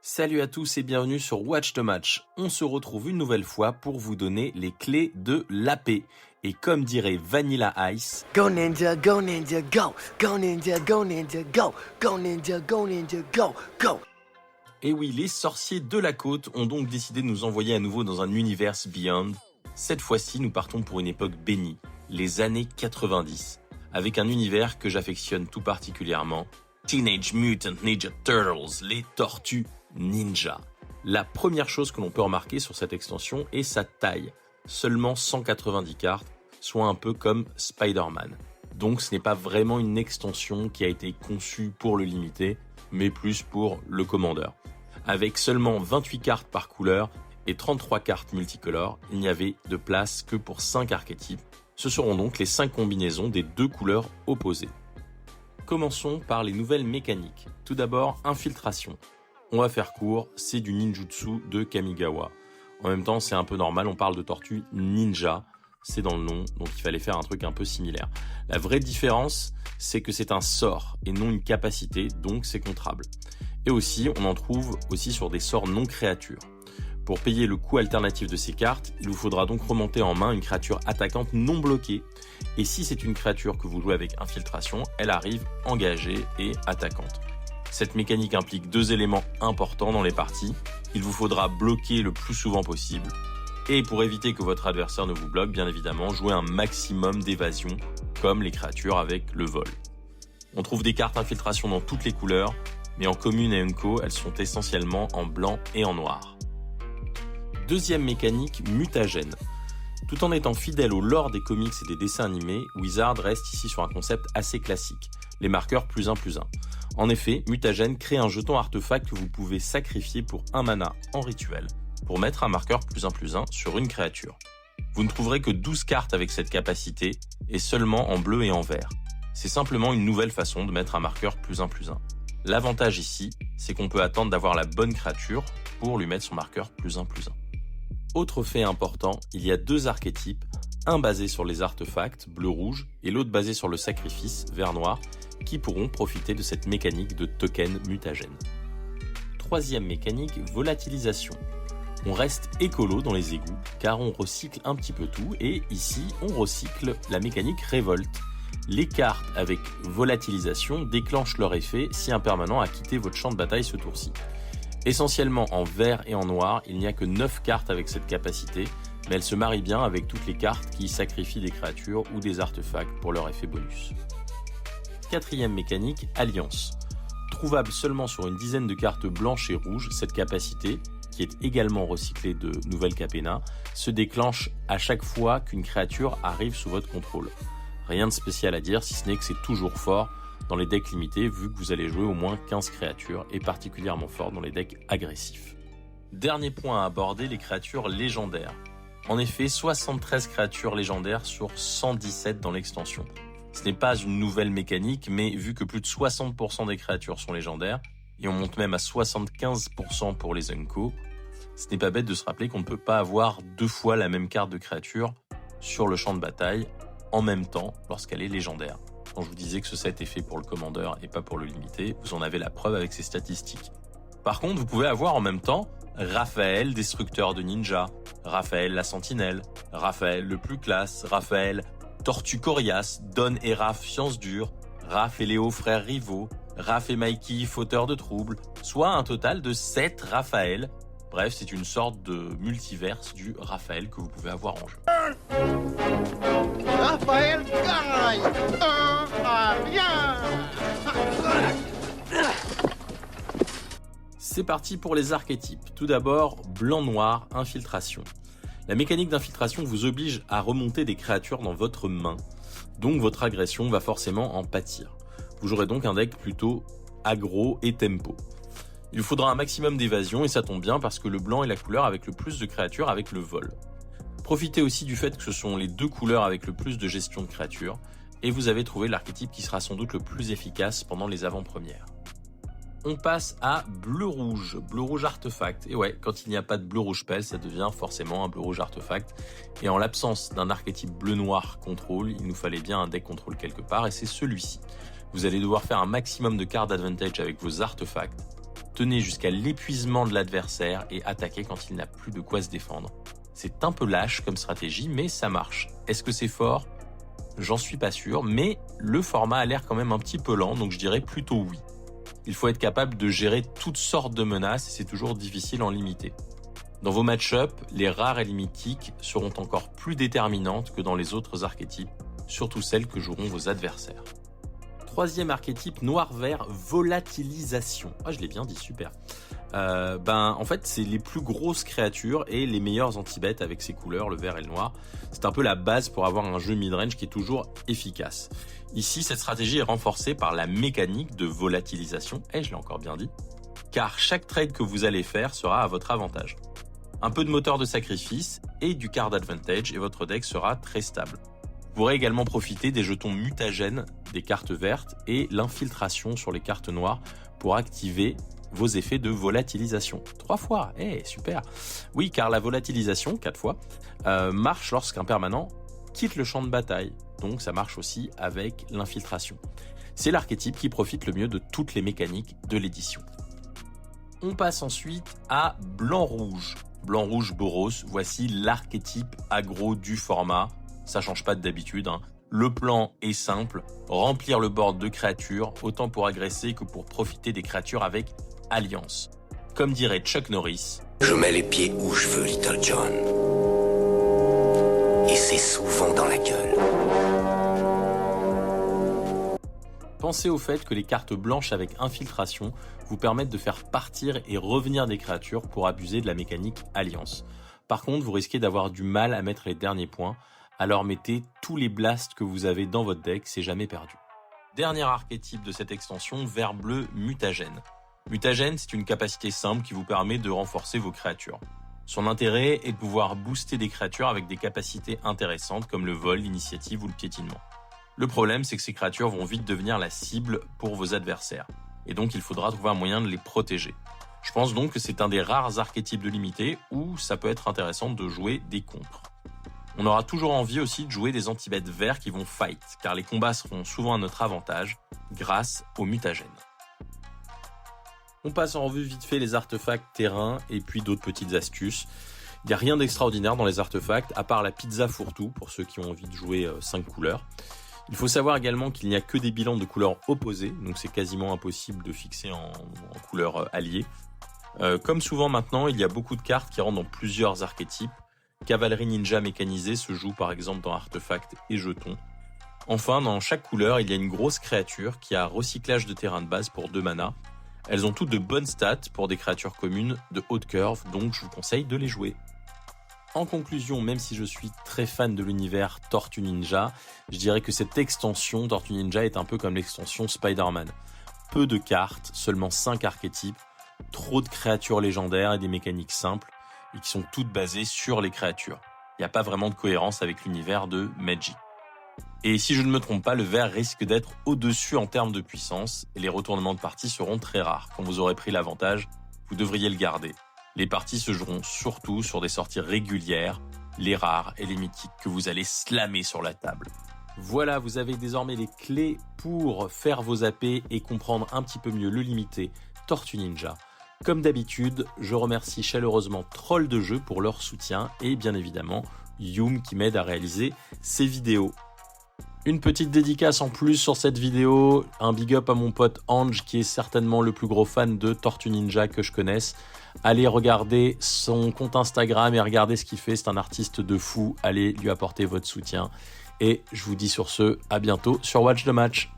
Salut à tous et bienvenue sur Watch the Match. On se retrouve une nouvelle fois pour vous donner les clés de l'AP. Et comme dirait Vanilla Ice, Go Ninja, go Ninja, go! Go Ninja, go Ninja, go! Go Ninja, go Ninja, go! Go! et oui, les sorciers de la côte ont donc décidé de nous envoyer à nouveau dans un univers Beyond. Cette fois-ci, nous partons pour une époque bénie, les années 90, avec un univers que j'affectionne tout particulièrement, Teenage Mutant Ninja Turtles, les tortues ninja. La première chose que l'on peut remarquer sur cette extension est sa taille, seulement 190 cartes, soit un peu comme Spider-Man. Donc ce n'est pas vraiment une extension qui a été conçue pour le limiter, mais plus pour le commandeur. Avec seulement 28 cartes par couleur et 33 cartes multicolores, il n'y avait de place que pour 5 archétypes. Ce seront donc les 5 combinaisons des deux couleurs opposées. Commençons par les nouvelles mécaniques. Tout d'abord, infiltration. On va faire court, c'est du ninjutsu de Kamigawa. En même temps, c'est un peu normal, on parle de tortues ninja, c'est dans le nom, donc il fallait faire un truc un peu similaire. La vraie différence, c'est que c'est un sort et non une capacité, donc c'est contrable. Et aussi, on en trouve aussi sur des sorts non créatures. Pour payer le coût alternatif de ces cartes, il vous faudra donc remonter en main une créature attaquante non bloquée. Et si c'est une créature que vous jouez avec infiltration, elle arrive engagée et attaquante. Cette mécanique implique deux éléments importants dans les parties. Il vous faudra bloquer le plus souvent possible. Et pour éviter que votre adversaire ne vous bloque, bien évidemment, jouez un maximum d'évasion, comme les créatures avec le vol. On trouve des cartes infiltration dans toutes les couleurs, mais en commune et unco, elles sont essentiellement en blanc et en noir. Deuxième mécanique, mutagène. Tout en étant fidèle au lore des comics et des dessins animés, Wizard reste ici sur un concept assez classique, les marqueurs +1/+1. En effet, mutagène crée un jeton artefact que vous pouvez sacrifier pour 1 mana en rituel, pour mettre un marqueur +1/+1 sur une créature. Vous ne trouverez que 12 cartes avec cette capacité, et seulement en bleu et en vert. C'est simplement une nouvelle façon de mettre un marqueur +1/+1. L'avantage ici, c'est qu'on peut attendre d'avoir la bonne créature pour lui mettre son marqueur +1/+1. Autre fait important, il y a deux archétypes, un basé sur les artefacts, bleu-rouge, et l'autre basé sur le sacrifice, vert-noir, qui pourront profiter de cette mécanique de token mutagène. Troisième mécanique, volatilisation. On reste écolo dans les égouts, car on recycle un petit peu tout, et ici, on recycle la mécanique révolte. Les cartes avec volatilisation déclenchent leur effet si un permanent a quitté votre champ de bataille ce tour-ci. Essentiellement en vert et en noir, il n'y a que 9 cartes avec cette capacité, mais elle se marie bien avec toutes les cartes qui sacrifient des créatures ou des artefacts pour leur effet bonus. Quatrième mécanique, alliance. Trouvable seulement sur une dizaine de cartes blanches et rouges, cette capacité, qui est également recyclée de Nouvelle Capenna, se déclenche à chaque fois qu'une créature arrive sous votre contrôle. Rien de spécial à dire si ce n'est que c'est toujours fort dans les decks limités vu que vous allez jouer au moins 15 créatures et particulièrement fort dans les decks agressifs. Dernier point à aborder, les créatures légendaires. En effet, 73 créatures légendaires sur 117 dans l'extension. Ce n'est pas une nouvelle mécanique, mais vu que plus de 60% des créatures sont légendaires, et on monte même à 75% pour les unco, ce n'est pas bête de se rappeler qu'on ne peut pas avoir deux fois la même carte de créature sur le champ de bataille en même temps lorsqu'elle est légendaire. Quand je vous disais que ce set est fait pour le commandeur et pas pour le limité, vous en avez la preuve avec ces statistiques. Par contre, vous pouvez avoir en même temps Raphaël, destructeur de ninja, Raphaël la sentinelle, Raphaël le plus classe, Raphaël Tortue coriace, Don et Raph science dure, Raph et Léo frères rivaux, Raph et Mikey fauteurs de troubles, soit un total de 7 Raphaël. Bref, c'est une sorte de multiverse du Raphaël que vous pouvez avoir en jeu. Raphaël gagne! Rien! C'est parti pour les archétypes. Tout d'abord, blanc-noir, infiltration. La mécanique d'infiltration vous oblige à remonter des créatures dans votre main, donc votre agression va forcément en pâtir. Vous jouerez donc un deck plutôt aggro et tempo. Il vous faudra un maximum d'évasion et ça tombe bien parce que le blanc est la couleur avec le plus de créatures avec le vol. Profitez aussi du fait que ce sont les deux couleurs avec le plus de gestion de créatures et vous avez trouvé l'archétype qui sera sans doute le plus efficace pendant les avant-premières. On passe à bleu-rouge artefact. Et ouais, quand il n'y a pas de bleu-rouge pelle, ça devient forcément un bleu-rouge artefact. Et en l'absence d'un archétype bleu-noir contrôle, il nous fallait bien un deck contrôle quelque part, et c'est celui-ci. Vous allez devoir faire un maximum de cartes d'advantage avec vos artefacts. Tenez jusqu'à l'épuisement de l'adversaire et attaquez quand il n'a plus de quoi se défendre. C'est un peu lâche comme stratégie, mais ça marche. Est-ce que c'est fort ? J'en suis pas sûr, mais le format a l'air quand même un petit peu lent, donc je dirais plutôt oui. Il faut être capable de gérer toutes sortes de menaces et c'est toujours difficile en limiter. Dans vos match-up, les rares et les mythiques seront encore plus déterminantes que dans les autres archétypes, surtout celles que joueront vos adversaires. Troisième archétype, noir-vert, volatilisation. Ah, je l'ai bien dit, super. En fait, c'est les plus grosses créatures et les meilleurs anti-bêtes avec ces couleurs, le vert et le noir. C'est un peu la base pour avoir un jeu mid-range qui est toujours efficace. Ici, cette stratégie est renforcée par la mécanique de volatilisation, et je l'ai encore bien dit, car chaque trade que vous allez faire sera à votre avantage. Un peu de moteur de sacrifice et du card advantage et votre deck sera très stable. Vous pourrez également profiter des jetons mutagènes des cartes vertes et l'infiltration sur les cartes noires pour activer vos effets de volatilisation. 3 fois, super. Oui, car la volatilisation, 4 fois, marche lorsqu'un permanent quitte le champ de bataille. Donc ça marche aussi avec l'infiltration. C'est l'archétype qui profite le mieux de toutes les mécaniques de l'édition. On passe ensuite à blanc-rouge. Blanc-rouge Boros, voici l'archétype aggro du format. Ça change pas d'habitude. Le plan est simple, remplir le board de créatures, autant pour agresser que pour profiter des créatures avec alliance. Comme dirait Chuck Norris, je mets les pieds où je veux, Little John. Et c'est souvent dans la gueule. Pensez au fait que les cartes blanches avec infiltration vous permettent de faire partir et revenir des créatures pour abuser de la mécanique alliance. Par contre, vous risquez d'avoir du mal à mettre les derniers points, alors mettez tous les blasts que vous avez dans votre deck, c'est jamais perdu. Dernier archétype de cette extension, vert bleu mutagène. Mutagène, c'est une capacité simple qui vous permet de renforcer vos créatures. Son intérêt est de pouvoir booster des créatures avec des capacités intéressantes comme le vol, l'initiative ou le piétinement. Le problème, c'est que ces créatures vont vite devenir la cible pour vos adversaires. Et donc, il faudra trouver un moyen de les protéger. Je pense donc que c'est un des rares archétypes de limité où ça peut être intéressant de jouer des contres. On aura toujours envie aussi de jouer des anti-bêtes verts qui vont fight, car les combats seront souvent à notre avantage grâce aux mutagènes. On passe en revue vite fait les artefacts terrain et puis d'autres petites astuces. Il n'y a rien d'extraordinaire dans les artefacts, à part la pizza fourre-tout pour ceux qui ont envie de jouer 5 couleurs. Il faut savoir également qu'il n'y a que des bilans de couleurs opposées, donc c'est quasiment impossible de fixer en couleurs alliées. Comme souvent maintenant, il y a beaucoup de cartes qui rentrent dans plusieurs archétypes. Cavalerie ninja mécanisée se joue par exemple dans artefacts et jetons. Enfin, dans chaque couleur, il y a une grosse créature qui a recyclage de terrain de base pour 2 mana. Elles ont toutes de bonnes stats pour des créatures communes de haute curve, donc je vous conseille de les jouer. En conclusion, même si je suis très fan de l'univers Tortue Ninja, je dirais que cette extension Tortue Ninja est un peu comme l'extension Spider-Man. Peu de cartes, seulement 5 archétypes, trop de créatures légendaires et des mécaniques simples, et qui sont toutes basées sur les créatures. Il n'y a pas vraiment de cohérence avec l'univers de Magic. Et si je ne me trompe pas, le vert risque d'être au-dessus en termes de puissance, et les retournements de partie seront très rares. Quand vous aurez pris l'avantage, vous devriez le garder. Les parties se joueront surtout sur des sorties régulières, les rares et les mythiques que vous allez slammer sur la table. Voilà, vous avez désormais les clés pour faire vos AP et comprendre un petit peu mieux le limité Tortue Ninja. Comme d'habitude, je remercie chaleureusement Troll de Jeu pour leur soutien et bien évidemment Youm qui m'aide à réaliser ces vidéos. Une petite dédicace en plus sur cette vidéo, un big up à mon pote Ange qui est certainement le plus gros fan de Tortue Ninja que je connaisse. Allez regarder son compte Instagram et regardez ce qu'il fait, c'est un artiste de fou, allez lui apporter votre soutien. Et je vous dis sur ce, à bientôt sur Watch the Match.